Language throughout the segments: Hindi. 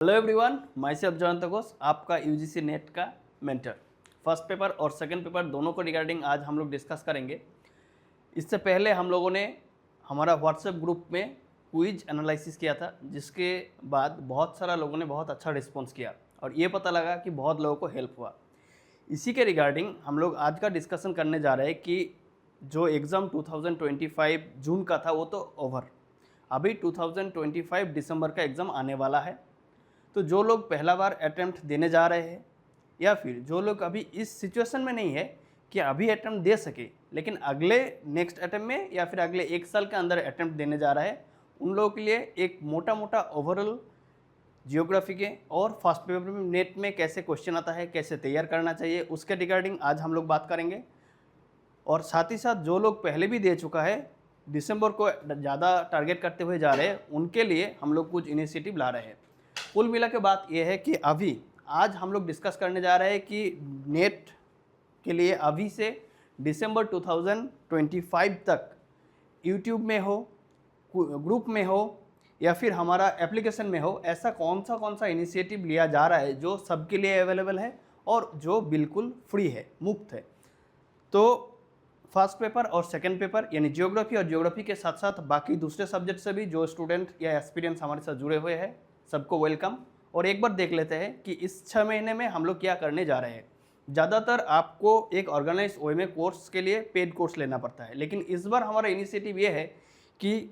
Hello everyone, my self Jayant Ghosh, आपका यूजीसी नेट का मेंटर। फर्स्ट पेपर और सेकंड पेपर दोनों को रिगार्डिंग आज हम लोग डिस्कस करेंगे। इससे पहले हम लोगों ने हमारा व्हाट्सएप ग्रुप में क्विज एनालिसिस किया था, जिसके बाद बहुत सारा लोगों ने बहुत अच्छा रिस्पॉन्स किया और ये पता लगा कि बहुत लोगों को हेल्प हुआ। इसी के रिगार्डिंग हम लोग आज का डिस्कशन करने जा रहे हैं कि जो एग्ज़ाम 2025 जून का था वो तो ओवर, अभी 2025 दिसंबर का एग्ज़ाम आने वाला है। तो जो लोग पहला बार अटैम्प्ट देने जा रहे हैं या फिर जो लोग अभी इस सिचुएशन में नहीं है कि अभी अटैम्प्ट दे सके, लेकिन अगले नेक्स्ट अटैम्प्ट में या फिर अगले एक साल के अंदर अटैम्प्ट देने जा रहा है, उन लोगों के लिए एक मोटा मोटा ओवरऑल जियोग्राफी के और फर्स्ट पेपर में नेट में कैसे क्वेश्चन आता है, कैसे तैयार करना चाहिए, उसके रिगार्डिंग आज हम लोग बात करेंगे। और साथ ही साथ जो लोग पहले भी दे चुका है, दिसंबर को ज़्यादा टारगेट करते हुए जा रहे हैं, उनके लिए हम लोग कुछ इनिशिएटिव ला रहे हैं। कुल मिला के बात यह है कि अभी आज हम लोग डिस्कस करने जा रहे हैं कि नेट के लिए अभी से दिसंबर 2025 तक यूट्यूब में हो, ग्रुप में हो या फिर हमारा एप्लीकेशन में हो, ऐसा कौन सा इनिशिएटिव लिया जा रहा है जो सबके लिए अवेलेबल है और जो बिल्कुल फ्री है, मुफ्त है। तो फर्स्ट पेपर और सेकंड पेपर यानी जियोग्राफी और जियोग्राफी के साथ साथ बाकी दूसरे सब्जेक्ट से भी जो स्टूडेंट या एक्सपीरियंस हमारे साथ जुड़े हुए हैं, सबको वेलकम। और एक बार देख लेते हैं कि इस 6 महीने में हम लोग क्या करने जा रहे हैं। ज़्यादातर आपको एक ऑर्गेनाइज वे में कोर्स के लिए पेड कोर्स लेना पड़ता है, लेकिन इस बार हमारा इनिशिएटिव ये है कि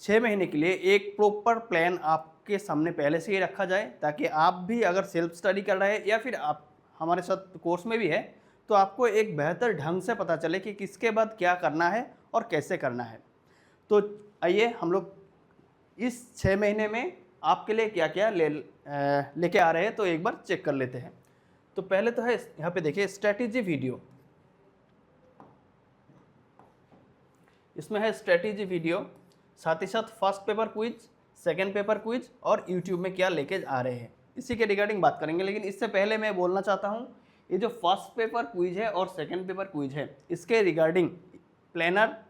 6 महीने के लिए एक प्रॉपर प्लान आपके सामने पहले से ही रखा जाए, ताकि आप भी अगर सेल्फ स्टडी कर रहे हैं या फिर आप हमारे साथ कोर्स में भी है, तो आपको एक बेहतर ढंग से पता चले कि किसके बाद क्या करना है और कैसे करना है। तो आइए हम लोग इस 6 महीने में आपके लिए क्या क्या लेके आ रहे हैं, तो एक बार चेक कर लेते हैं। तो पहले तो है यहाँ पे देखिए स्ट्रैटेजी वीडियो, इसमें है स्ट्रैटेजी वीडियो, साथ ही साथ first paper quiz, second paper quiz और यूट्यूब में क्या लेके आ रहे हैं, इसी के रिगार्डिंग बात करेंगे। लेकिन इससे पहले मैं बोलना चाहता हूँ, ये जो फर्स्ट पेपर क्विज है और सेकंड पेपर क्विज है, इसके रिगार्डिंग प्लानर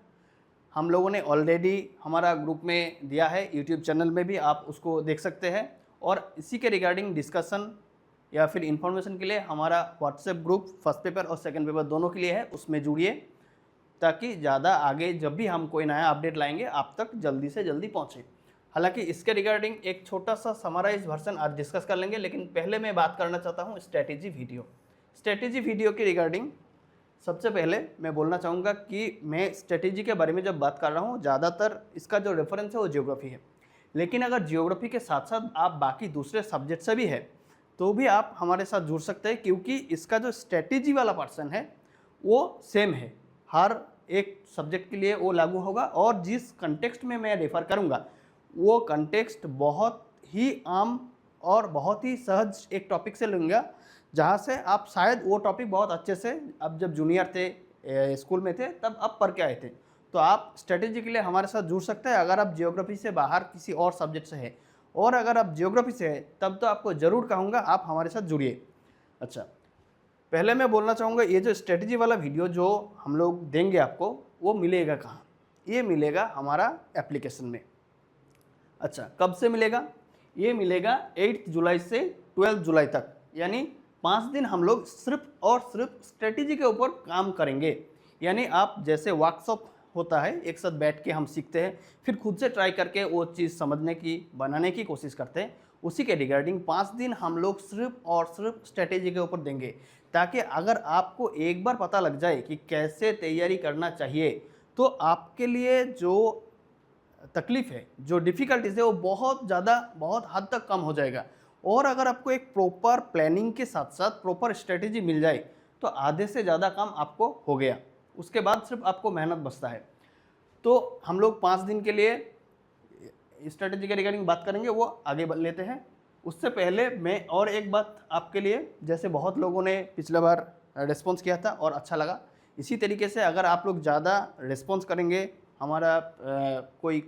हम लोगों ने ऑलरेडी हमारा ग्रुप में दिया है, यूट्यूब चैनल में भी आप उसको देख सकते हैं। और इसी के रिगार्डिंग डिस्कशन या फिर इन्फॉर्मेशन के लिए हमारा व्हाट्सएप ग्रुप फर्स्ट पेपर और सेकंड पेपर दोनों के लिए है, उसमें जुड़िए, ताकि ज़्यादा आगे जब भी हम कोई नया अपडेट लाएंगे आप तक जल्दी से जल्दी पहुँचे। हालांकि इसके रिगार्डिंग एक छोटा सा समराइज वर्जन आज डिस्कस कर लेंगे, लेकिन पहले मैं बात करना चाहता हूँ स्ट्रैटेजी वीडियो। स्ट्रैटेजी वीडियो के रिगार्डिंग सबसे पहले मैं बोलना चाहूँगा कि मैं स्ट्रेटेजी के बारे में जब बात कर रहा हूँ, ज़्यादातर इसका जो रेफरेंस है वो जियोग्राफी है, लेकिन अगर जियोग्राफी के साथ साथ आप बाकी दूसरे सब्जेक्ट से भी है तो भी आप हमारे साथ जुड़ सकते हैं, क्योंकि इसका जो स्ट्रेटेजी वाला पर्सन है वो सेम है, हर एक सब्जेक्ट के लिए वो लागू होगा। और जिस कंटेक्स्ट में मैं रेफ़र करूँगा वो कंटेक्स्ट बहुत ही आम और बहुत ही सहज एक टॉपिक से लूँगा, जहाँ से आप शायद वो टॉपिक बहुत अच्छे से अब जब जूनियर थे, स्कूल में थे, तब आप पढ़ के आए थे। तो आप स्ट्रेटेजी के लिए हमारे साथ जुड़ सकते हैं अगर आप जियोग्राफी से बाहर किसी और सब्जेक्ट से है, और अगर आप जियोग्राफी से है तब तो आपको ज़रूर कहूँगा आप हमारे साथ जुड़िए। अच्छा, पहले मैं बोलना चाहूँगा ये जो स्ट्रेटेजी वाला वीडियो जो हम लोग देंगे आपको, वो मिलेगा कहाँ? ये मिलेगा हमारा एप्लीकेशन में। अच्छा, कब से मिलेगा? ये मिलेगा 8 जुलाई से 12 जुलाई तक, यानी 5 दिन हम लोग सिर्फ और सिर्फ स्ट्रेटेजी के ऊपर काम करेंगे। यानी आप जैसे वर्कशॉप होता है, एक साथ बैठ के हम सीखते हैं, फिर खुद से ट्राई करके वो चीज़ समझने की, बनाने की कोशिश करते हैं, उसी के रिगार्डिंग 5 दिन हम लोग सिर्फ और सिर्फ स्ट्रेटेजी के ऊपर देंगे, ताकि अगर आपको एक बार पता लग जाए कि कैसे तैयारी करना चाहिए, तो आपके लिए जो तकलीफ़ है, जो डिफ़िकल्टीज़ है, वो बहुत ज़्यादा, बहुत हद तक कम हो जाएगा। और अगर आपको एक प्रॉपर प्लानिंग के साथ साथ प्रॉपर स्ट्रेटेजी मिल जाए तो आधे से ज़्यादा काम आपको हो गया, उसके बाद सिर्फ आपको मेहनत बचता है। तो हम लोग 5 दिन के लिए स्ट्रेटेजी के रिगार्डिंग बात करेंगे, वो आगे बढ़ लेते हैं। उससे पहले मैं और एक बात आपके लिए, जैसे बहुत लोगों ने पिछले बार रिस्पॉन्स किया था और अच्छा लगा, इसी तरीके से अगर आप लोग ज़्यादा रिस्पॉन्स करेंगे हमारा कोई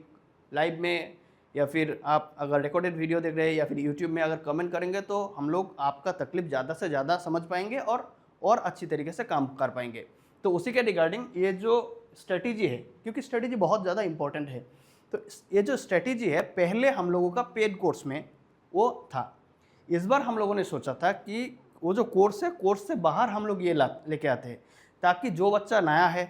लाइव में, या फिर आप अगर रिकॉर्डेड वीडियो देख रहे हैं या फिर यूट्यूब में अगर कमेंट करेंगे, तो हम लोग आपका तकलीफ ज़्यादा से ज़्यादा समझ पाएंगे और अच्छी तरीके से काम कर पाएंगे। तो उसी के रिगार्डिंग ये जो स्ट्रेटेजी है, क्योंकि स्ट्रेटेजी बहुत ज़्यादा इंपॉर्टेंट है, तो ये जो स्ट्रेटेजी है पहले हम लोगों का पेड कोर्स में वो था। इस बार हम लोगों ने सोचा था कि वो जो कोर्स है, कोर्स से बाहर हम लोग ये लेके आते हैं, ताकि जो बच्चा नया है,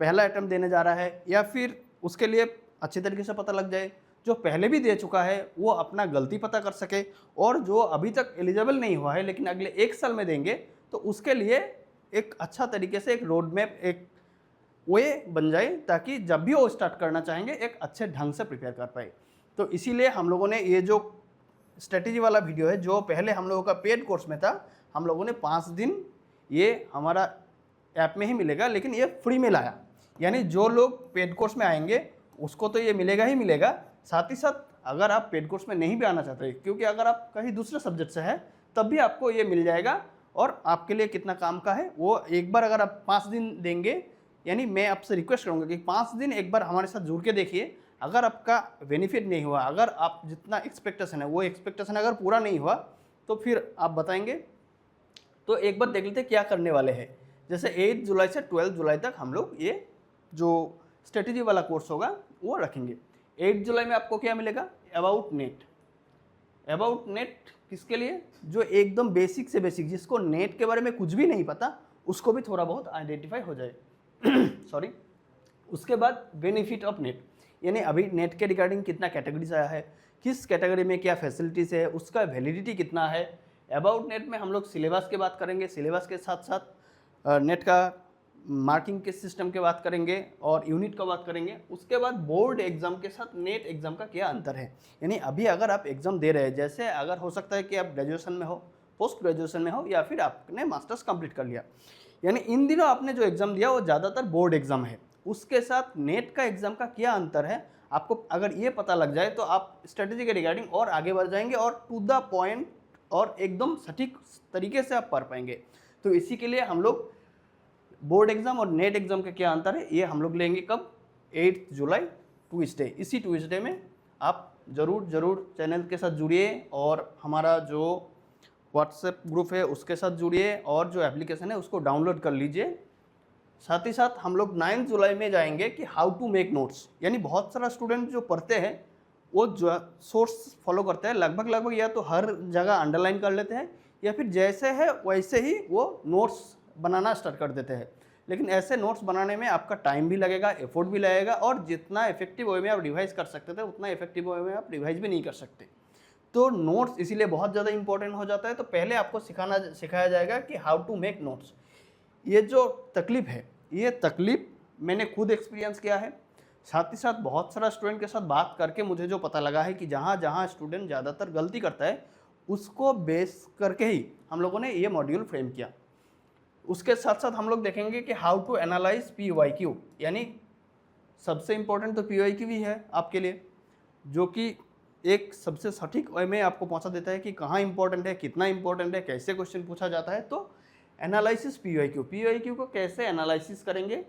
पहला अटेम्प्ट देने जा रहा है, या फिर उसके लिए अच्छे तरीके से पता लग जाए, जो पहले भी दे चुका है वो अपना गलती पता कर सके, और जो अभी तक एलिजिबल नहीं हुआ है लेकिन अगले 1 साल में देंगे तो उसके लिए एक अच्छा तरीके से एक रोड मैप, एक वे बन जाए, ताकि जब भी वो स्टार्ट करना चाहेंगे एक अच्छे ढंग से प्रिपेयर कर पाए। तो इसीलिए हम लोगों ने ये जो स्ट्रेटेजी वाला वीडियो है, जो पहले हम लोगों का पेड कोर्स में था, हम लोगों ने 5 दिन ये हमारा ऐप में ही मिलेगा, लेकिन ये फ्री में लाया। यानी जो लोग पेड कोर्स में आएंगे उसको तो ये मिलेगा ही मिलेगा, साथ ही साथ अगर आप पेड कोर्स में नहीं भी आना चाहते, क्योंकि अगर आप कहीं दूसरे सब्जेक्ट से है तब भी आपको ये मिल जाएगा, और आपके लिए कितना काम का है वो एक बार अगर आप 5 दिन देंगे, यानी मैं आपसे रिक्वेस्ट करूँगा कि 5 दिन एक बार हमारे साथ जुड़ के देखिए। अगर आपका बेनिफिट नहीं हुआ, अगर आप जितना एक्सपेक्टेशन है वो एक्सपेक्टेशन अगर पूरा नहीं हुआ, तो फिर आप बताएंगे। तो एक बार देख लेते हैं क्या करने वाले हैं। जैसे 8 जुलाई से 12 जुलाई तक हम लोग ये जो स्ट्रेटेजी वाला कोर्स होगा वो रखेंगे। 8 जुलाई में आपको क्या मिलेगा, अबाउट नेट। अबाउट नेट किसके लिए, जो एकदम बेसिक से बेसिक, जिसको नेट के बारे में कुछ भी नहीं पता, उसको भी थोड़ा बहुत आइडेंटिफाई हो जाए। सॉरी। उसके बाद बेनिफिट ऑफ नेट, यानी अभी नेट के रिगार्डिंग कितना कैटेगरीज आया है, किस कैटेगरी में क्या फैसिलिटीज़ है, उसका वैलिडिटी कितना है। अबाउट नेट में हम लोग सिलेबस की बात करेंगे, सिलेबस के साथ साथ नेट का मार्किंग के सिस्टम की बात करेंगे और यूनिट का बात करेंगे। उसके बाद बोर्ड एग्जाम के साथ नेट एग्जाम का क्या अंतर है। यानी अभी अगर आप एग्जाम दे रहे हैं, जैसे अगर हो सकता है कि आप ग्रेजुएशन में हो, पोस्ट ग्रेजुएशन में हो, या फिर आपने मास्टर्स कंप्लीट कर लिया, यानी इन दिनों आपने जो एग्ज़ाम दिया वो ज़्यादातर बोर्ड एग्ज़ाम है, उसके साथ नेट का एग्ज़ाम का क्या अंतर है, आपको अगर ये पता लग जाए तो आप स्ट्रेटेजी के रिगार्डिंग और आगे बढ़ जाएंगे, और टू द पॉइंट और एकदम सटीक तरीके से आप पढ़ पाएंगे। तो इसी के लिए हम लोग बोर्ड एग्ज़ाम और नेट एग्ज़ाम का क्या अंतर है ये हम लोग लेंगे कब, 8 जुलाई ट्यूसडे। इसी ट्यूसडे में आप ज़रूर चैनल के साथ जुड़िए, और हमारा जो व्हाट्सएप ग्रुप है उसके साथ जुड़िए, और जो एप्लीकेशन है उसको डाउनलोड कर लीजिए। साथ ही साथ हम लोग 9 जुलाई में जाएंगे कि हाउ टू मेक नोट्स। यानी बहुत सारा स्टूडेंट जो पढ़ते हैं वो जो सोर्स फॉलो करते हैं, लगभग या तो हर जगह अंडरलाइन कर लेते हैं, या फिर जैसे है वैसे ही वो नोट्स बनाना स्टार्ट कर देते हैं। लेकिन ऐसे नोट्स बनाने में आपका टाइम भी लगेगा, एफर्ट भी लगेगा, और जितना इफेक्टिव वे में आप रिवाइज कर सकते थे उतना इफेक्टिव वे में आप रिवाइज भी नहीं कर सकते। तो नोट्स इसीलिए बहुत ज़्यादा इंपॉर्टेंट हो जाता है। तो पहले आपको सिखाया जाएगा कि हाउ टू मेक नोट्स। ये जो तकलीफ है, ये तकलीफ मैंने खुद एक्सपीरियंस किया है, साथ ही साथ बहुत सारा स्टूडेंट के साथ बात करके मुझे जो पता लगा है कि जहाँ जहाँ स्टूडेंट ज़्यादातर गलती करता है उसको बेस करके ही हम लोगों ने ये मॉड्यूल फ्रेम किया। उसके साथ साथ हम लोग देखेंगे कि हाउ टू एनालाइज PYQ, यानी सबसे इम्पोर्टेंट तो PYQ ही है आपके लिए, जो कि एक सबसे सटीक वे में आपको पहुंचा देता है कि कहाँ इंपॉर्टेंट है, कितना इंपॉर्टेंट है, कैसे क्वेश्चन पूछा जाता है। तो एनालिसिस PYQ को कैसे एनालिसिस करेंगे,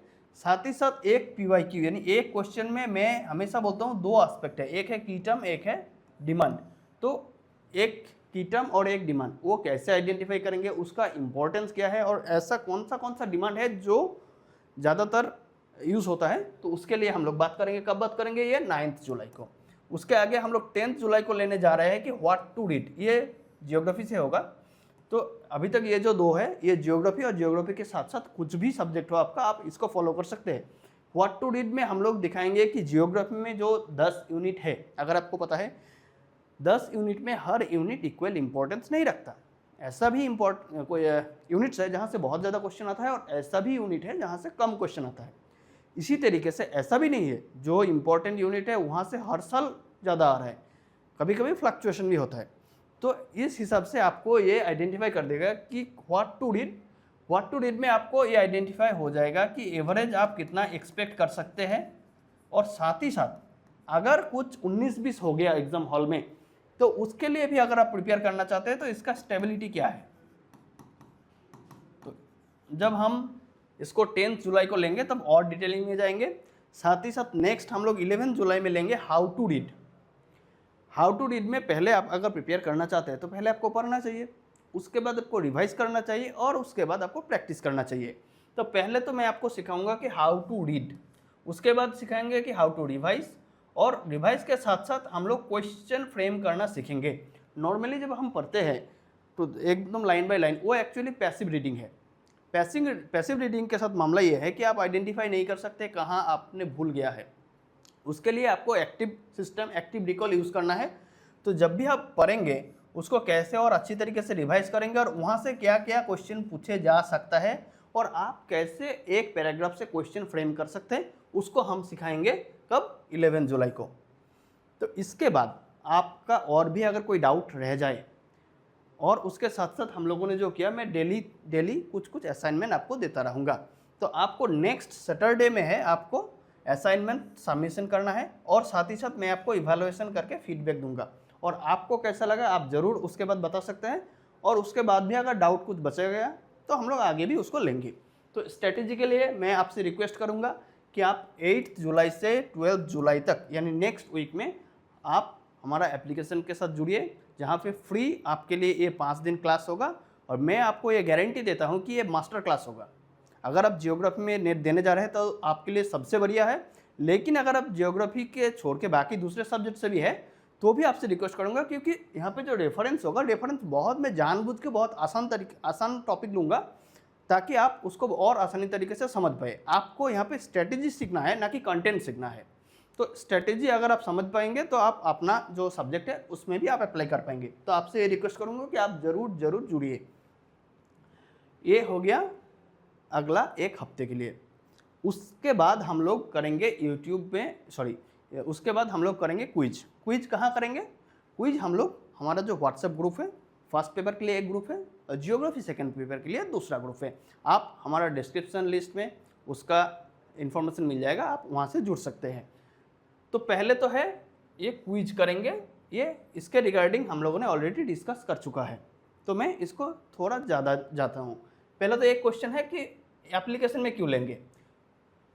साथ ही साथ एक PYQ यानी एक क्वेश्चन में मैं हमेशा बोलता हूँ 2 एस्पेक्ट है, एक है की टर्म, एक है डिमांड। तो एक की टर्म और एक डिमांड, वो कैसे आइडेंटिफाई करेंगे, उसका इंपॉर्टेंस क्या है, और ऐसा कौन सा डिमांड है जो ज़्यादातर यूज़ होता है, तो उसके लिए हम लोग बात करेंगे। कब बात करेंगे, ये 9 जुलाई को। उसके आगे हम लोग 10 जुलाई को लेने जा रहे हैं कि व्हाट टू रीड, ये जियोग्राफी से होगा। तो अभी तक ये जो 2 है, ये जियोग्राफी, और जियोग्राफी के साथ साथ कुछ भी सब्जेक्ट हो आपका, आप इसको फॉलो कर सकते हैं। व्हाट टू रीड में हम लोग दिखाएंगे कि जियोग्राफी में जो 10 यूनिट है, अगर आपको पता है 10 यूनिट में हर यूनिट इक्वल इंपॉर्टेंस नहीं रखता। ऐसा भी कोई यूनिट्स है जहाँ से बहुत ज़्यादा क्वेश्चन आता है, और ऐसा भी यूनिट है जहाँ से कम क्वेश्चन आता है। इसी तरीके से ऐसा भी नहीं है जो इम्पोर्टेंट यूनिट है वहाँ से हर साल ज़्यादा आ रहा है, कभी कभी फ्लक्चुएशन भी होता है। तो इस हिसाब से आपको ये आइडेंटिफाई कर देगा कि व्हाट टू रीड में आपको ये आइडेंटिफाई हो जाएगा कि एवरेज आप कितना एक्सपेक्ट कर सकते हैं। और साथ ही साथ अगर कुछ 19-20 हो गया एग्जाम हॉल में, तो उसके लिए भी अगर आप प्रिपेयर करना चाहते हैं तो इसका स्टेबिलिटी क्या है। तो जब हम इसको 10 जुलाई को लेंगे तब और डिटेलिंग में जाएंगे। साथ ही साथ नेक्स्ट हम लोग 11 जुलाई में लेंगे how to read. How to read में पहले आप अगर प्रिपेयर करना चाहते हैं तो पहले आपको पढ़ना चाहिए, उसके बाद आपको रिवाइज करना चाहिए, और उसके बाद आपको प्रैक्टिस करना चाहिए। तो पहले तो मैं आपको सिखाऊंगा कि हाउ टू रीड, उसके बाद सिखाएंगे कि हाउ टू रिवाइज, और रिवाइज के साथ साथ हम लोग क्वेश्चन फ्रेम करना सीखेंगे। नॉर्मली जब हम पढ़ते हैं तो एकदम लाइन बाय लाइन, वो एक्चुअली पैसिव रीडिंग है। पैसिव रीडिंग के साथ मामला ये है कि आप आइडेंटिफाई नहीं कर सकते कहाँ आपने भूल गया है। उसके लिए आपको active system, active recall use करना है। तो जब भी आप पढ़ेंगे उसको कैसे और अच्छी तरीके से रिवाइज करेंगे और वहाँ से क्या क्या क्वेश्चन पूछे जा सकता है और आप कैसे एक पैराग्राफ से क्वेश्चन फ्रेम कर सकते हैं, उसको हम सिखाएंगे कब, 11 जुलाई को। तो इसके बाद आपका और भी अगर कोई डाउट रह जाए, और उसके साथ साथ हम लोगों ने जो किया, मैं डेली कुछ असाइनमेंट आपको देता रहूँगा। तो आपको नेक्स्ट सैटरडे में है आपको असाइनमेंट सबमिशन करना है, और साथ ही साथ मैं आपको इवैल्यूएशन करके फीडबैक दूंगा, और आपको कैसा लगा आप ज़रूर उसके बाद बता सकते हैं। और उसके बाद भी अगर डाउट कुछ बचा गया तो हम लोग आगे भी उसको लेंगे। तो स्ट्रेटेजी के लिए मैं आपसे रिक्वेस्ट करूँगा कि आप 8 जुलाई से 12 जुलाई तक यानी नेक्स्ट वीक में आप हमारा एप्लीकेशन के साथ जुड़िए, जहाँ पे फ्री आपके लिए ये 5 दिन क्लास होगा। और मैं आपको ये गारंटी देता हूँ कि ये मास्टर क्लास होगा। अगर आप जियोग्राफी में नेट देने जा रहे हैं तो आपके लिए सबसे बढ़िया है, लेकिन अगर आप जियोग्राफी के छोड़ के बाकी दूसरे सब्जेक्ट से भी है तो भी आपसे रिक्वेस्ट करूँगा, क्योंकि यहाँ पे जो रेफरेंस होगा, रेफरेंस बहुत मैं जानबूझ के बहुत आसान टॉपिक लूँगा ताकि आप उसको और आसानी तरीके से समझ पाए। आपको यहाँ पे स्ट्रेटेजी सीखना है, ना कि कंटेंट सीखना है। तो स्ट्रेटेजी अगर आप समझ पाएंगे तो आप अपना जो सब्जेक्ट है उसमें भी आप अप्लाई कर पाएंगे। तो आपसे ये रिक्वेस्ट करूँगा कि आप ज़रूर जुड़िए। ये हो गया अगला एक हफ्ते के लिए। उसके बाद हम लोग करेंगे यूट्यूब में, उसके बाद हम लोग करेंगे क्विज कहाँ करेंगे? क्विज हम लोग, हमारा जो व्हाट्सएप ग्रुप है, फर्स्ट पेपर के लिए एक ग्रुप है और जियोग्राफी सेकंड पेपर के लिए दूसरा ग्रुप है। आप हमारा डिस्क्रिप्शन लिस्ट में उसका इन्फॉर्मेशन मिल जाएगा, आप वहाँ से जुड़ सकते हैं। तो पहले तो है ये क्विज करेंगे, ये इसके रिगार्डिंग हम लोगों ने ऑलरेडी डिस्कस कर चुका है, तो मैं इसको थोड़ा ज़्यादा जाता हूँ। पहला तो एक क्वेश्चन है कि एप्लीकेशन में क्यों लेंगे।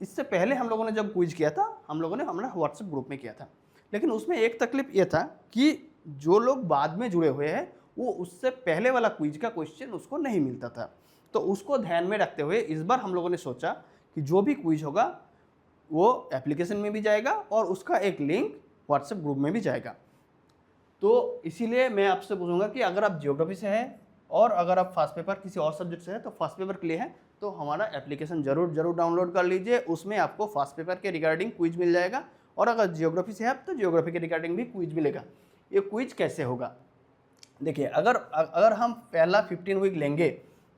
इससे पहले हम लोगों ने जब क्विज किया था, हम लोगों ने हमारा व्हाट्सएप ग्रुप में किया था, लेकिन उसमें एक तकलीफ ये था कि जो लोग बाद में जुड़े हुए हैं वो उससे पहले वाला क्विज का क्वेश्चन उसको नहीं मिलता था। तो उसको ध्यान में रखते हुए इस बार हम लोगों ने सोचा कि जो भी क्विज होगा वो एप्लीकेशन में भी जाएगा और उसका एक लिंक व्हाट्सएप ग्रुप में भी जाएगा। तो इसीलिए मैं आपसे पूछूंगा कि अगर आप जियोग्राफी से हैं और अगर आप फर्स्ट पेपर किसी और सब्जेक्ट से है तो फर्स्ट पेपर के लिए है तो हमारा एप्लीकेशन जरूर डाउनलोड कर लीजिए। उसमें आपको फर्स्ट पेपर के रिगार्डिंग क्विज मिल जाएगा, और अगर जियोग्राफी से है तो जियोग्राफी के रिगार्डिंग भी क्विज मिलेगा। ये क्विज कैसे होगा, देखिए, अगर हम पहला 15 वीक लेंगे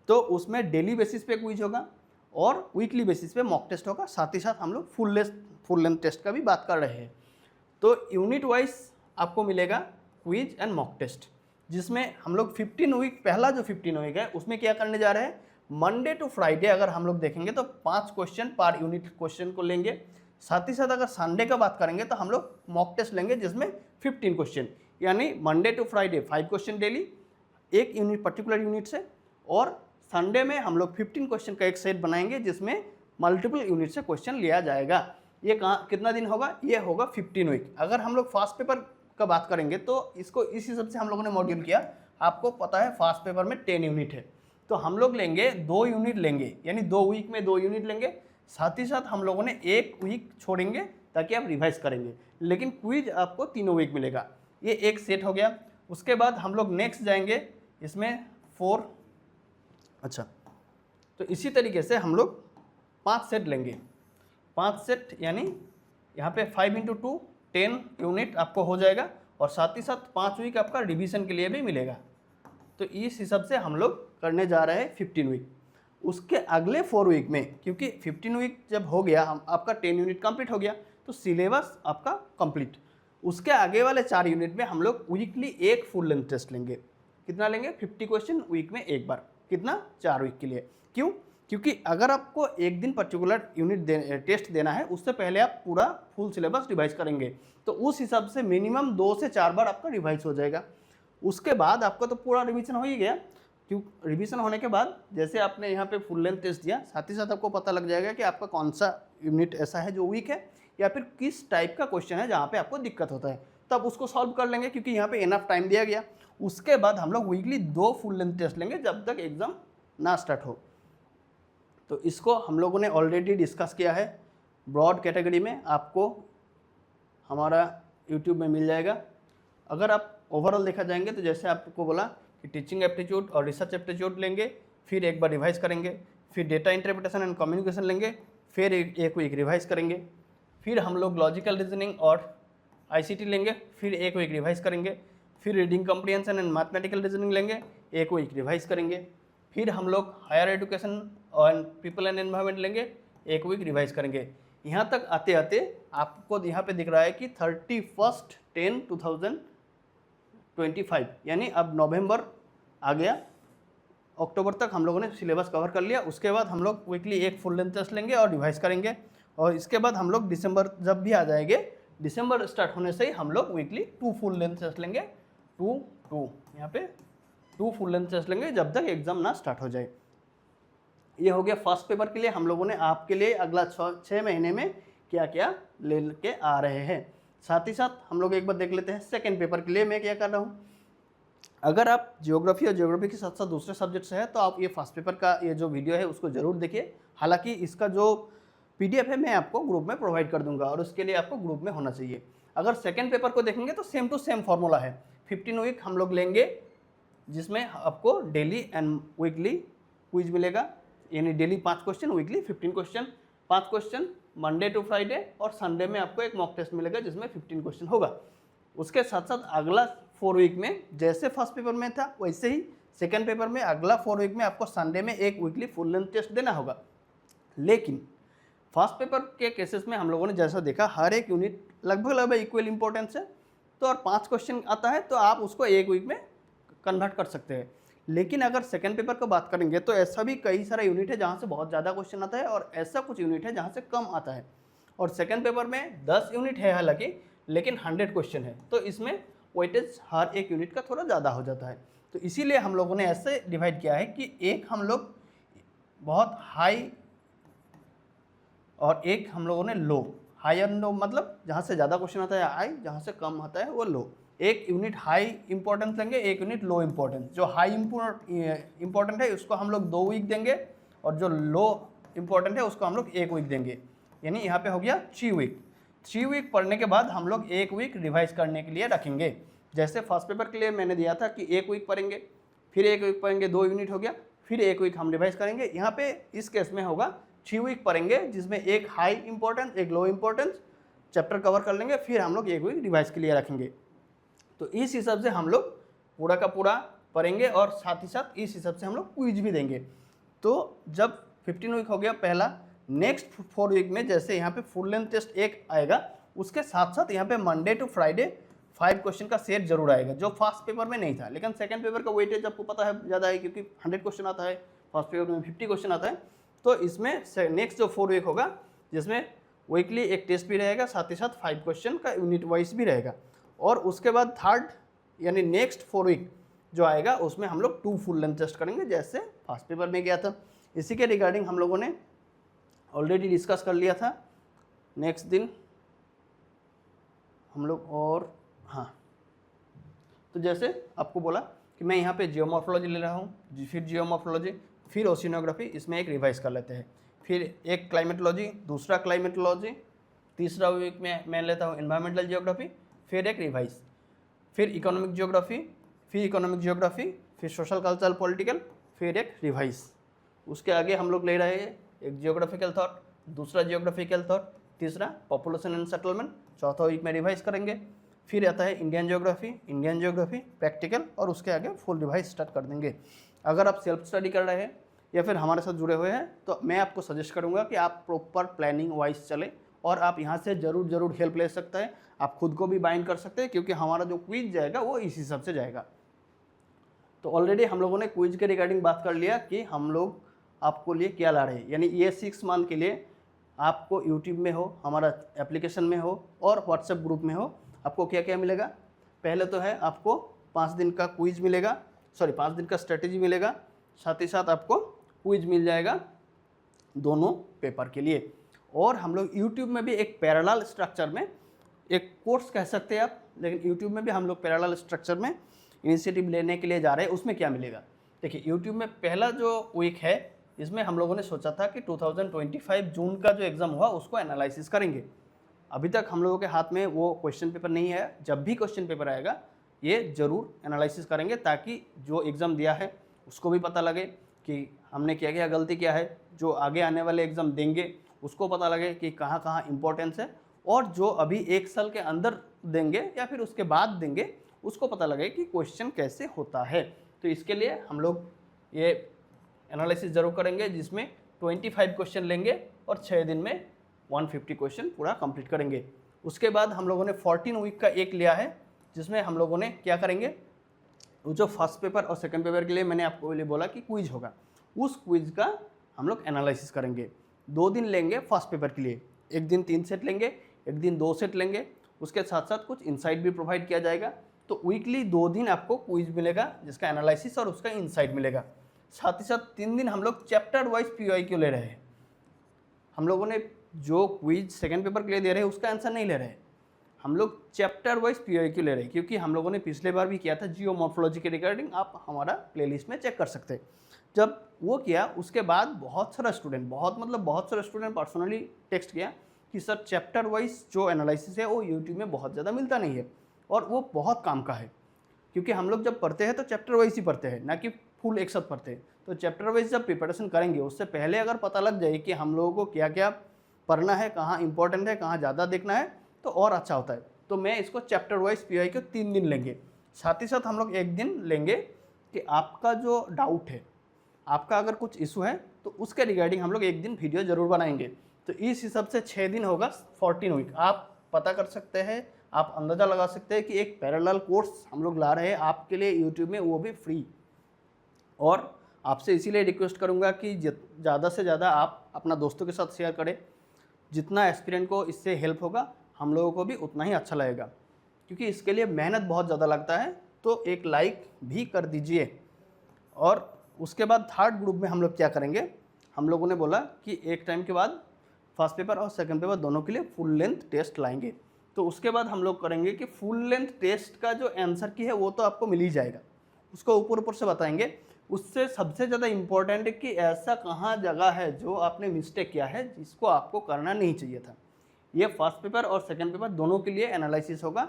तो उसमें डेली बेसिस पे क्विज होगा और वीकली बेसिस पे मॉक टेस्ट होगा। साथ ही साथ हम लोग फुल लेंथ टेस्ट का भी बात कर रहे हैं। तो यूनिट वाइज आपको मिलेगा क्विज एंड मॉक टेस्ट, जिसमें हम लोग 15 वीक, पहला जो 15 वीक है उसमें क्या करने जा रहे हैं, मंडे टू फ्राइडे अगर हम लोग देखेंगे तो 5 क्वेश्चन पर यूनिट क्वेश्चन को लेंगे। साथ ही साथ अगर संडे का बात करेंगे तो हम लोग मॉक टेस्ट लेंगे जिसमें 15 क्वेश्चन, यानी Monday to Friday 5 question daily, एक यूनिट पर्टिकुलर यूनिट से, और संडे में हम लोग 15 क्वेश्चन का एक सेट बनाएंगे जिसमें मल्टीपल यूनिट से क्वेश्चन लिया जाएगा। ये कहाँ कितना दिन होगा, ये होगा 15 वीक। अगर हम लोग फास्ट पेपर का बात करेंगे तो इसको इस हिसाब से हम लोगों ने मॉड्यूल किया। आपको पता है फास्ट पेपर में 10 यूनिट है, तो हम लोग लेंगे 2 यूनिट लेंगे, यानी 2 वीक में 2 यूनिट लेंगे। साथ ही साथ हम लोगों ने 1 वीक छोड़ेंगे ताकि आप रिवाइज करेंगे, लेकिन क्विज आपको 3 वीक मिलेगा। ये एक सेट हो गया। उसके बाद हम लोग नेक्स्ट जाएंगे इसमें 4, अच्छा, तो इसी तरीके से हम लोग 5 सेट लेंगे। 5 सेट यानी यहाँ पे 5 × 2 10 यूनिट आपको हो जाएगा, और साथ ही साथ 5 वीक आपका रिवीजन के लिए भी मिलेगा। तो इस हिसाब से हम लोग करने जा रहे हैं 15 वीक। उसके अगले 4 वीक में, क्योंकि 15 वीक जब हो गया, हम आपका 10 यूनिट कंप्लीट हो गया तो सिलेबस आपका कंप्लीट। उसके आगे वाले 4 यूनिट में हम लोग वीकली एक फुल लेंथ टेस्ट लेंगे। कितना लेंगे, 50 क्वेश्चन वीक में एक बार। कितना, 4 वीक के लिए। क्यों, क्योंकि अगर आपको एक दिन पर्टिकुलर यूनिट टेस्ट देना है, उससे पहले आप पूरा फुल सिलेबस रिवाइज करेंगे, तो उस हिसाब से मिनिमम 2 से 4 बार आपका रिवाइज हो जाएगा। उसके बाद आपका तो पूरा रिवीजन हो ही गया। क्यों, रिवीजन होने के बाद जैसे आपने यहाँ पे फुल लेंथ टेस्ट दिया, साथ ही साथ आपको पता लग जाएगा कि आपका कौन सा यूनिट ऐसा है जो वीक है, या फिर किस टाइप का क्वेश्चन है जहाँ पे आपको दिक्कत होता है, तब उसको सॉल्व कर लेंगे, क्योंकि यहाँ पे इनफ टाइम दिया गया। उसके बाद हम लोग वीकली 2 फुल लेंथ टेस्ट लेंगे जब तक एग्ज़ाम ना स्टार्ट हो। तो इसको हम लोगों ने ऑलरेडी डिस्कस किया है। ब्रॉड कैटेगरी में आपको हमारा यूट्यूब में मिल जाएगा। अगर आप ओवरऑल देखा जाएंगे तो जैसे आपको बोला कि टीचिंग एप्टीट्यूड और रिसर्च एप्टीट्यूड लेंगे, फिर एक बार रिवाइज करेंगे, फिर डेटा इंटरप्रिटेशन एंड कम्युनिकेशन लेंगे, फिर एक वीक रिवाइज करेंगे, फिर हम लोग लॉजिकल रीजनिंग और आईसीटी लेंगे, फिर एक वीक रिवाइज करेंगे, फिर reading comprehension and mathematical reasoning लेंगे, एक वीक रिवाइज करेंगे, फिर हम लोग हायर एजुकेशन और पीपल एंड एनवायरनमेंट लेंगे, एक वीक रिवाइज करेंगे। यहाँ तक आते आते आपको यहाँ पे दिख रहा है कि 31/10/2025 यानी अब नवंबर आ गया, अक्टूबर तक हम लोगों ने सिलेबस कवर कर लिया। उसके बाद हम लोग वीकली एक फुल लेंथ टेस्ट लेंगे और रिवाइज करेंगे, और इसके बाद हम लोग दिसंबर जब भी आ जाएंगे, दिसंबर स्टार्ट होने से ही हम लोग वीकली 2 फुल लेंथ टेस्ट लेंगे, 2 यहाँ पे 2 फुल लेंथ टेस्ट लेंगे जब तक एग्जाम ना स्टार्ट हो जाए। ये हो गया फर्स्ट पेपर के लिए। हम लोगों ने आपके लिए अगला 6 महीने में क्या क्या ले के आ रहे हैं। साथ ही साथ हम लोग एक बार देख लेते हैं सेकेंड पेपर के लिए मैं क्या कर रहा हूँ। अगर आप ज्योग्राफी और ज्योग्राफी के साथ साथ दूसरे सब्जेक्ट से है तो आप ये फर्स्ट पेपर का ये जो वीडियो है उसको ज़रूर देखिए। हालांकि इसका जो PDF है मैं आपको ग्रुप में प्रोवाइड कर दूंगा और उसके लिए आपको ग्रुप में होना चाहिए। अगर सेकेंड पेपर को देखेंगे तो सेम टू सेम फार्मूला है। 15 वीक हम लोग लेंगे जिसमें आपको डेली एंड वीकली क्विज मिलेगा, यानी daily 5 question, weekly 15 question, 5 question Monday to Friday, और संडे में आपको एक मॉक टेस्ट मिलेगा जिसमें 15 क्वेश्चन होगा। उसके साथ साथ अगला 4 वीक में जैसे फर्स्ट पेपर में था वैसे ही सेकेंड पेपर में अगला 4 वीक में आपको संडे में एक वीकली फुल लेंथ टेस्ट देना होगा। लेकिन फर्स्ट पेपर के केसेस में हम लोगों ने जैसा देखा हर एक यूनिट लगभग इक्वल इंपॉर्टेंस है, तो और 5 क्वेश्चन आता है तो आप उसको एक वीक में कन्वर्ट कर सकते हैं। लेकिन अगर सेकेंड पेपर को बात करेंगे तो ऐसा भी कई सारा यूनिट है जहाँ से बहुत ज़्यादा क्वेश्चन आता है और ऐसा कुछ यूनिट है जहाँ से कम आता है। और सेकेंड पेपर में 10 यूनिट है हालांकि, लेकिन 100 क्वेश्चन है, तो इसमें वेटेज हर एक यूनिट का थोड़ा ज़्यादा हो जाता है। तो इसीलिए हम लोगों ने ऐसे डिवाइड किया है कि एक हम लोग बहुत हाई और एक हम लोगों ने लो। हाई एंड लो मतलब जहाँ से ज़्यादा क्वेश्चन आता है हाई, जहाँ से कम आता है वो लो। एक यूनिट हाई इंपॉर्टेंस लेंगे, एक यूनिट लो इंपॉर्टेंस। जो हाई इंपॉर्टेंट है उसको हम लोग 2 वीक देंगे और जो लो इंपॉर्टेंट है उसको हम लोग 1 वीक देंगे, यानी यहाँ पे हो गया 3 वीक। 3 वीक पढ़ने के बाद हम लोग 1 वीक रिवाइज करने के लिए रखेंगे। जैसे फर्स्ट पेपर के लिए मैंने दिया था कि 1 वीक पढ़ेंगे, फिर 1 वीक पढ़ेंगे, 2 यूनिट हो गया, फिर 1 वीक हम रिवाइज करेंगे। यहाँ पे इस केस में होगा 3 वीक पढ़ेंगे जिसमें एक हाई इंपॉर्टेंस एक लो इंपॉर्टेंस चैप्टर कवर कर लेंगे, फिर हम लोग 1 वीक रिवाइज के लिए रखेंगे। तो इस हिसाब से हम लोग पूरा का पूरा पढ़ेंगे और साथ ही साथ इस हिसाब से हम लोग क्विज भी देंगे। तो जब 15 वीक हो गया पहला, नेक्स्ट 4 वीक में जैसे यहाँ पे फुल लेंथ टेस्ट एक आएगा, उसके साथ साथ यहाँ पे मंडे टू फ्राइडे 5 क्वेश्चन का सेट जरूर आएगा जो फर्स्ट पेपर में नहीं था। लेकिन सेकंड पेपर का वेटेज आपको पता है ज़्यादा है क्योंकि 100 क्वेश्चन आता है, फर्स्ट पेपर में 50 क्वेश्चन आता है। तो इसमें नेक्स्ट जो 4 वीक होगा जिसमें वीकली एक टेस्ट भी रहेगा, साथ ही साथ 5 क्वेश्चन का यूनिट वाइज भी रहेगा। और उसके बाद थर्ड यानी नेक्स्ट 4 वीक जो आएगा उसमें हम लोग 2 फुल लेंथ टेस्ट करेंगे जैसे फर्स्ट पेपर में गया था। इसी के रिगार्डिंग हम लोगों ने ऑलरेडी डिस्कस कर लिया था। नेक्स्ट दिन हम लोग और हाँ, तो जैसे आपको बोला कि मैं यहाँ पे जियोमॉर्फोलॉजी ले रहा हूँ, फिर जियोमॉर्फोलॉजी, फिर ओशिनोग्राफी, इसमें एक रिवाइज कर लेते हैं। फिर एक क्लाइमेटोलॉजी, दूसरा क्लाइमेटोलॉजी, तीसरा वीक में मैं लेता हूँ एनवायरमेंटल जियोग्राफी, फिर एक रिवाइज, फिर इकोनॉमिक जियोग्राफी, फिर सोशल कल्चरल पॉलिटिकल, फिर एक रिवाइज। उसके आगे हम लोग ले रहे हैं एक जियोग्राफिकल थॉट, दूसरा जियोग्राफिकल थॉट, तीसरा पॉपुलेशन एंड सेटलमेंट, चौथा वीक में रिवाइज करेंगे। फिर आता है इंडियन ज्योग्राफी प्रैक्टिकल, और उसके आगे फुल रिवाइज स्टार्ट कर देंगे। अगर आप सेल्फ स्टडी कर रहे हैं या फिर हमारे साथ जुड़े हुए हैं तो मैं आपको सजेस्ट करूंगा कि आप प्रॉपर प्लानिंग वाइज चले, और आप यहाँ से ज़रूर हेल्प ले सकते हैं। आप खुद को भी बाइंड कर सकते हैं क्योंकि हमारा जो क्विज जाएगा वो इस हिसाब से जाएगा। तो ऑलरेडी हम लोगों ने क्विज के रिगार्डिंग बात कर लिया कि हम लोग आपको लिए क्या ला रहे हैं, यानी ये 6 मंथ के लिए आपको यूट्यूब में हो, हमारा एप्लीकेशन में हो और व्हाट्सएप ग्रुप में हो, आपको क्या क्या मिलेगा। पहले तो है आपको 5 दिन का क्विज मिलेगा, 5 दिन का स्ट्रेटेजी मिलेगा, साथ ही साथ आपको क्विज मिल जाएगा दोनों पेपर के लिए। और हम लोग यूट्यूब में भी एक पैरेलल स्ट्रक्चर में एक कोर्स कह सकते हैं आप, लेकिन यूट्यूब में भी हम लोग पैरेलल स्ट्रक्चर में इनिशिएटिव लेने के लिए जा रहे हैं। उसमें क्या मिलेगा, देखिए यूट्यूब में पहला जो वीक है इसमें हम लोगों ने सोचा था कि 2025 जून का जो एग्ज़ाम हुआ उसको एनालिसिस करेंगे। अभी तक हम लोगों के हाथ में वो क्वेश्चन पेपर नहीं है। जब भी क्वेश्चन पेपर आएगा ये ज़रूर एनालिसिस करेंगे, ताकि जो एग्ज़ाम दिया है उसको भी पता लगे कि हमने क्या क्या गलती किया है, जो आगे आने वाले एग्ज़ाम देंगे उसको पता लगे कि कहाँ कहाँ इम्पोर्टेंस है, और जो अभी 1 साल के अंदर देंगे या फिर उसके बाद देंगे उसको पता लगे कि क्वेश्चन कैसे होता है। तो इसके लिए हम लोग ये एनालिसिस ज़रूर करेंगे, जिसमें 25 क्वेश्चन लेंगे और 6 दिन में 150 क्वेश्चन पूरा कंप्लीट करेंगे। उसके बाद हम लोगों ने 14 वीक का एक लिया है, जिसमें हम लोगों ने क्या करेंगे, जो फर्स्ट पेपर और सेकंड पेपर के लिए मैंने आपको पहले बोला कि क्विज होगा, उस क्विज का हम लोग एनालिसिस करेंगे। 2 दिन लेंगे फर्स्ट पेपर के लिए, एक दिन 3 सेट लेंगे, एक दिन 2 सेट लेंगे, उसके साथ साथ कुछ इनसाइट भी प्रोवाइड किया जाएगा। तो वीकली 2 दिन आपको क्विज मिलेगा जिसका एनालिसिस और उसका इनसाइट मिलेगा। साथ ही साथ 3 दिन हम लोग चैप्टर वाइज PYQ ले रहे हैं। हम लोगों ने जो क्विज सेकंड पेपर के लिए दे रहे हैं उसका आंसर नहीं ले रहे हैं, हम लोग चैप्टर वाइज PYQ ले रहे हैं, क्योंकि हम लोगों ने पिछले बार भी किया था जियोमॉर्फोलॉजी के रिगार्डिंग, आप हमारा प्लेलिस्ट में चेक कर सकते हैं। जब वो किया उसके बाद बहुत सारा स्टूडेंट पर्सनली टेक्स्ट किया कि सर चैप्टर वाइज जो एनालिसिस है वो यूट्यूब में बहुत ज़्यादा मिलता नहीं है और वो बहुत काम का है, क्योंकि हम लोग जब पढ़ते हैं तो चैप्टर वाइज ही पढ़ते हैं, ना कि फुल एक साथ पढ़ते हैं। तो चैप्टर वाइज जब प्रिपरेशन करेंगे उससे पहले अगर पता लग जाए कि हम लोगों को क्या क्या पढ़ना है, कहाँ इंपॉर्टेंट है, कहाँ ज़्यादा देखना है, तो और अच्छा होता है। तो मैं इसको चैप्टर वाइज PYQ 3 दिन लेंगे। साथ ही साथ हम लोग एक दिन लेंगे कि आपका जो डाउट है, आपका अगर कुछ इशू है तो उसके रिगार्डिंग हम लोग एक दिन वीडियो ज़रूर बनाएंगे। तो इस हिसाब से 6 दिन होगा 14 वीक। आप पता कर सकते हैं, आप अंदाज़ा लगा सकते हैं कि एक पैरेलल कोर्स हम लोग ला रहे हैं आपके लिए यूट्यूब में, वो भी फ्री। और आपसे इसीलिए रिक्वेस्ट करूंगा कि ज़्यादा से ज़्यादा आप अपना दोस्तों के साथ शेयर करें। जितना एस्पिरेंट को इससे हेल्प होगा हम लोगों को भी उतना ही अच्छा लगेगा, क्योंकि इसके लिए मेहनत बहुत ज़्यादा लगता है। तो एक लाइक भी कर दीजिए। और उसके बाद थर्ड ग्रुप में हम लोग क्या करेंगे, हम लोगों ने बोला कि एक टाइम के बाद फर्स्ट पेपर और सेकंड पेपर दोनों के लिए फुल लेंथ टेस्ट लाएंगे। तो उसके बाद हम लोग करेंगे कि फुल लेंथ टेस्ट का जो आंसर की है वो तो आपको मिल ही जाएगा, उसको ऊपर ऊपर से बताएंगे। उससे सबसे ज़्यादा इम्पोर्टेंट है कि ऐसा कहाँ जगह है जो आपने मिस्टेक किया है जिसको आपको करना नहीं चाहिए था। ये फर्स्ट पेपर और सेकंड पेपर दोनों के लिए एनालिसिस होगा।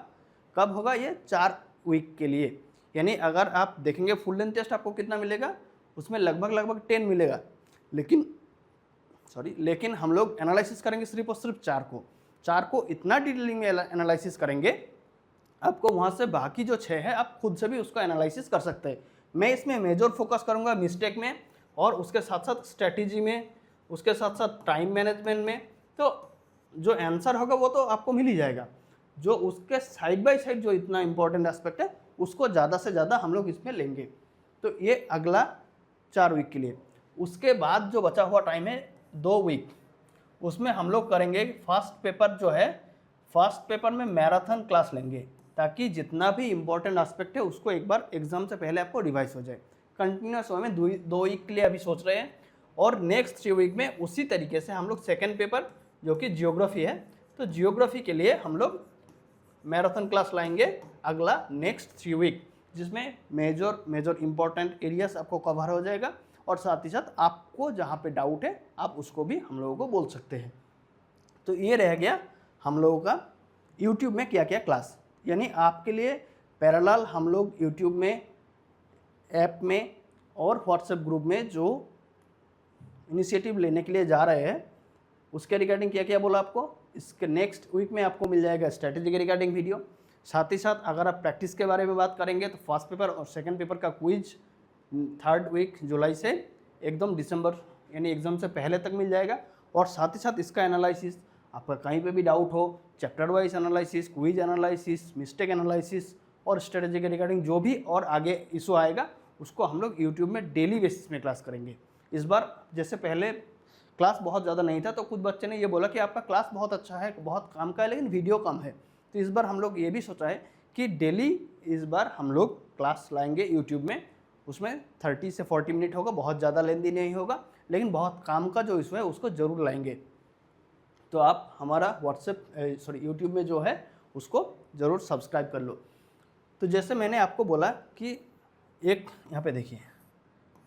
कब होगा ये? 4 वीक के लिए। यानी अगर आप देखेंगे फुल लेंथ टेस्ट आपको कितना मिलेगा, उसमें लगभग 10 मिलेगा, लेकिन हम लोग एनालिसिस करेंगे सिर्फ और सिर्फ 4 को इतना डिटेलिंग में एनालिसिस करेंगे, आपको वहाँ से बाकी जो 6 है आप खुद से भी उसको एनालिसिस कर सकते हैं। मैं इसमें मेजर फोकस करूँगा मिस्टेक में, और उसके साथ साथ स्ट्रेटेजी में, उसके साथ साथ टाइम मैनेजमेंट में। तो जो आंसर होगा वो तो आपको मिल ही जाएगा, जो उसके साइड बाय साइड जो इतना इंपॉर्टेंट एस्पेक्ट है उसको ज़्यादा से ज़्यादा हम लोग इसमें लेंगे। तो ये अगला 4 वीक के लिए। उसके बाद जो बचा हुआ टाइम है 2 वीक, उसमें हम लोग करेंगे फर्स्ट पेपर जो है, फर्स्ट पेपर में मैराथन क्लास लेंगे, ताकि जितना भी इम्पोर्टेंट एस्पेक्ट है उसको एक बार एग्जाम से पहले आपको रिवाइज हो जाए। कंटिन्यूस वे में 2 वीक के लिए अभी सोच रहे हैं, और नेक्स्ट 3 वीक में उसी तरीके से हम लोग सेकेंड पेपर जो कि जियोग्राफी है, तो जियोग्राफी के लिए हम लोग मैराथन क्लास लाएंगे अगला नेक्स्ट 3 वीक, जिसमें मेजर इंपॉर्टेंट एरियाज आपको कवर हो जाएगा, और साथ ही साथ आपको जहाँ पे डाउट है आप उसको भी हम लोगों को बोल सकते हैं। तो ये रह गया हम लोगों का यूट्यूब में क्या क्या क्लास। यानी आपके लिए पैरेलल हम लोग यूट्यूब में, ऐप में और व्हाट्सएप ग्रुप में जो इनिशिएटिव लेने के लिए जा रहे हैं उसके रिगार्डिंग क्या क्या बोला आपको। इसके नेक्स्ट वीक में आपको मिल जाएगा स्ट्रैटेजी के रिगार्डिंग वीडियो। साथ ही साथ अगर आप प्रैक्टिस के बारे में बात करेंगे तो फर्स्ट पेपर और सेकंड पेपर का क्विज 3rd वीक जुलाई से एकदम दिसंबर यानी एग्ज़ाम से पहले तक मिल जाएगा। और साथ ही साथ इसका एनालिसिस, आपका कहीं पे भी डाउट हो, chapter wise analysis, quiz analysis, mistake analysis और स्ट्रेटेजी के रिगार्डिंग जो भी और आगे इशू आएगा उसको हम लोग यूट्यूब में डेली बेसिस में क्लास करेंगे। इस बार जैसे पहले क्लास बहुत ज़्यादा नहीं था तो कुछ बच्चे ने ये बोला कि आपका क्लास बहुत अच्छा है, बहुत काम का है, लेकिन वीडियो कम है। तो इस बार हम लोग ये भी सोचा है कि डेली इस बार हम लोग क्लास लाएंगे यूट्यूब में। उसमें 30 से 40 मिनट होगा, बहुत ज़्यादा लेंदी नहीं होगा, लेकिन बहुत काम का जो इशू है उसको ज़रूर लाएंगे। तो आप हमारा यूट्यूब में जो है उसको ज़रूर सब्सक्राइब कर लो। तो जैसे मैंने आपको बोला कि एक यहाँ पे देखिए,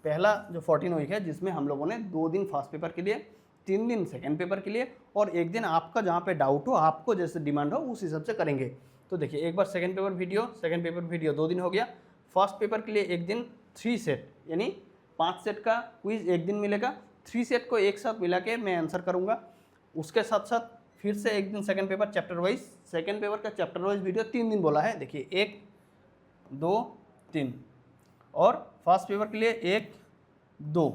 पहला जो 14 वीक है जिसमें हम लोगों ने 2 दिन फर्स्ट पेपर के लिए, 3 दिन सेकेंड पेपर के लिए और एक दिन आपका जहाँ पे डाउट हो, आपको जैसे डिमांड हो उस हिसाब से करेंगे। तो देखिए एक बार सेकंड पेपर वीडियो 2 दिन हो गया। फर्स्ट पेपर के लिए एक दिन 3 सेट यानी 5 सेट का क्विज एक दिन मिलेगा। 3 सेट को एक साथ मिला के मैं आंसर करूँगा। उसके साथ साथ फिर से एक दिन second paper chapter wise, second paper का चैप्टर वाइज वीडियो 3 दिन बोला है। देखिए 1 2 3 और फर्स्ट पेपर के लिए 1 2,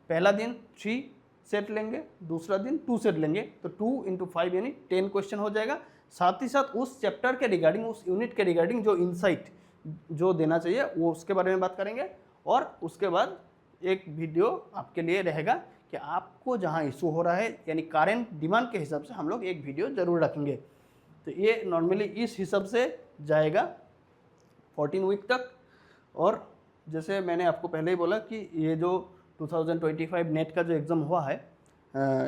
पहला दिन 3 सेट लेंगे, दूसरा दिन 2 सेट लेंगे, तो 2 × 5 यानी 10 क्वेश्चन हो जाएगा। साथ ही साथ उस चैप्टर के रिगार्डिंग, उस यूनिट के रिगार्डिंग जो इनसाइट जो देना चाहिए वो उसके बारे में बात करेंगे। और उसके बाद एक वीडियो आपके लिए रहेगा कि आपको जहाँ इशू हो रहा है यानी करेंट डिमांड के हिसाब से हम लोग एक वीडियो ज़रूर रखेंगे। तो ये नॉर्मली इस हिसाब से जाएगा 14 वीक तक। और जैसे मैंने आपको पहले ही बोला कि ये जो 2025 नेट का जो एग्ज़ाम हुआ है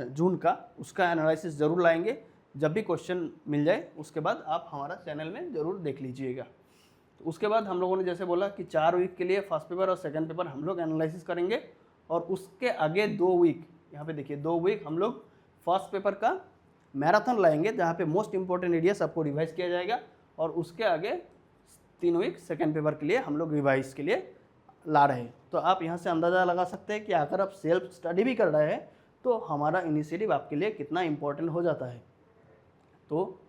जून का, उसका एनालिसिस ज़रूर लाएंगे। जब भी क्वेश्चन मिल जाए उसके बाद आप हमारा चैनल में ज़रूर देख लीजिएगा। तो उसके बाद हम लोगों ने जैसे बोला कि 4 वीक के लिए फर्स्ट पेपर और सेकंड पेपर हम लोग एनालिसिस करेंगे। और उसके आगे 2 वीक, यहाँ पे देखिए 2 वीक हम लोग फर्स्ट पेपर का मैराथन लाएंगे जहाँ पे मोस्ट इंपॉर्टेंट एरिया सबको रिवाइज किया जाएगा। और उसके आगे 3 वीक सेकंड पेपर के लिए हम लोग रिवाइज के लिए ला रहे हैं। तो आप यहाँ से अंदाज़ा लगा सकते हैं कि अगर आप सेल्फ स्टडी भी कर रहे हैं तो हमारा इनिशिएटिव आपके लिए कितना इम्पोर्टेंट हो जाता है। तो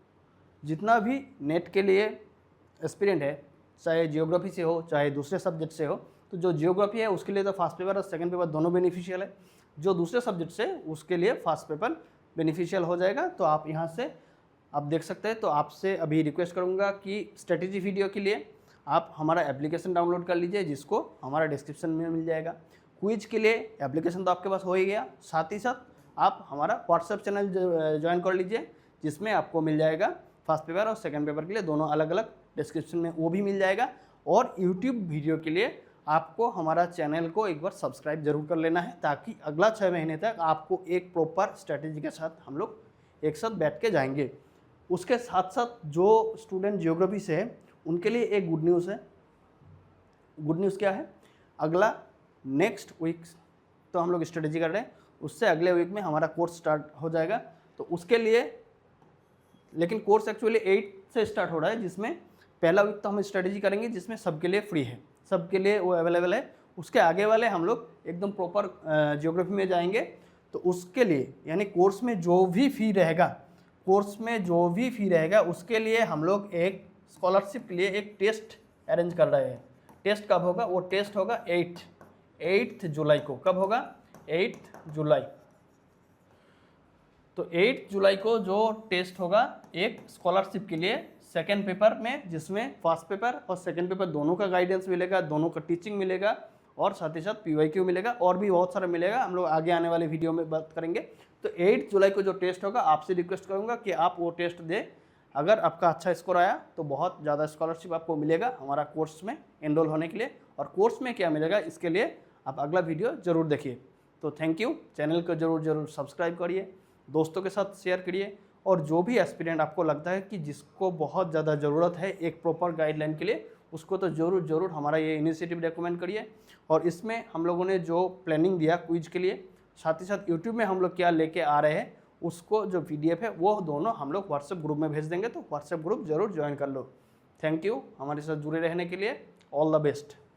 जितना भी नेट के लिए एस्पिरेंट है, चाहे जियोग्राफी से हो चाहे दूसरे सब्जेक्ट से हो, तो जो जियोग्राफी है उसके लिए तो फर्स्ट पेपर और सेकंड पेपर दोनों बेनिफिशियल है। जो दूसरे सब्जेक्ट से उसके लिए फर्स्ट पेपर बेनिफिशियल हो जाएगा। तो आप यहाँ से आप देख सकते हैं। तो आपसे अभी रिक्वेस्ट करूँगा कि स्ट्रेटेजी वीडियो के लिए आप हमारा एप्लीकेशन डाउनलोड कर लीजिए, जिसको हमारा डिस्क्रिप्शन में मिल जाएगा। क्विज के लिए एप्लीकेशन तो आपके पास हो ही गया, साथ ही साथ आप हमारा व्हाट्सएप चैनल ज्वाइन कर लीजिए, जिसमें आपको मिल जाएगा फर्स्ट पेपर और सेकंड पेपर के लिए दोनों अलग अलग डिस्क्रिप्शन में वो भी मिल जाएगा। और यूट्यूब वीडियो के लिए आपको हमारा चैनल को एक बार सब्सक्राइब जरूर कर लेना है, ताकि अगला 6 महीने तक आपको एक प्रॉपर स्ट्रैटेजी के साथ हम लोग एक साथ बैठ के जाएंगे। उसके साथ साथ जो स्टूडेंट जियोग्राफी से है उनके लिए एक गुड न्यूज़ है। गुड न्यूज़ क्या है? अगला नेक्स्ट वीक तो हम लोग स्ट्रेटेजी कर रहे हैं, उससे अगले वीक में हमारा कोर्स स्टार्ट हो जाएगा। तो उसके लिए, लेकिन कोर्स एक्चुअली 8 से स्टार्ट हो रहा है, जिसमें पहला वीक तो हम स्ट्रेटेजी करेंगे जिसमें सबके लिए फ्री है, सबके लिए वो अवेलेबल है। उसके आगे वाले हम लोग एकदम प्रॉपर जियोग्राफी में जाएंगे। तो उसके लिए यानी कोर्स में जो भी फी रहेगा उसके लिए हम लोग एक स्कॉलरशिप के लिए एक टेस्ट अरेंज कर रहे हैं। टेस्ट कब होगा? वो टेस्ट होगा 8 जुलाई को। कब होगा? 8 जुलाई। तो 8 जुलाई को जो टेस्ट होगा एक स्कॉलरशिप के लिए सेकेंड पेपर में, जिसमें फर्स्ट पेपर और सेकेंड पेपर दोनों का गाइडेंस मिलेगा, दोनों का टीचिंग मिलेगा और साथ ही साथ PYQ मिलेगा और भी बहुत सारा मिलेगा। हम लोग आगे आने वाले वीडियो में बात करेंगे। तो 8 जुलाई को जो टेस्ट होगा, आपसे रिक्वेस्ट करूँगा कि आप वो टेस्ट दें। अगर आपका अच्छा स्कोर आया तो बहुत ज़्यादा स्कॉलरशिप आपको मिलेगा हमारा कोर्स में एनरोल होने के लिए। और कोर्स में क्या मिलेगा इसके लिए आप अगला वीडियो ज़रूर देखिए। तो थैंक यू। चैनल को ज़रूर सब्सक्राइब करिए, दोस्तों के साथ शेयर करिए। और जो भी एस्पिरेंट आपको लगता है कि जिसको बहुत ज़्यादा ज़रूरत है एक प्रॉपर गाइडलाइन के लिए, उसको तो ज़रूर हमारा ये इनिशिएटिव रिकमेंड करिए। और इसमें हम लोगों ने जो प्लानिंग दिया क्विज के लिए, साथ ही साथ यूट्यूब में हम लोग क्या लेके आ रहे हैं, उसको जो PDF है वो दोनों हम लोग व्हाट्सएप ग्रुप में भेज देंगे। तो व्हाट्सएप ग्रुप ज़रूर ज्वाइन कर लो। थैंक यू हमारे साथ जुड़े रहने के लिए। All the best.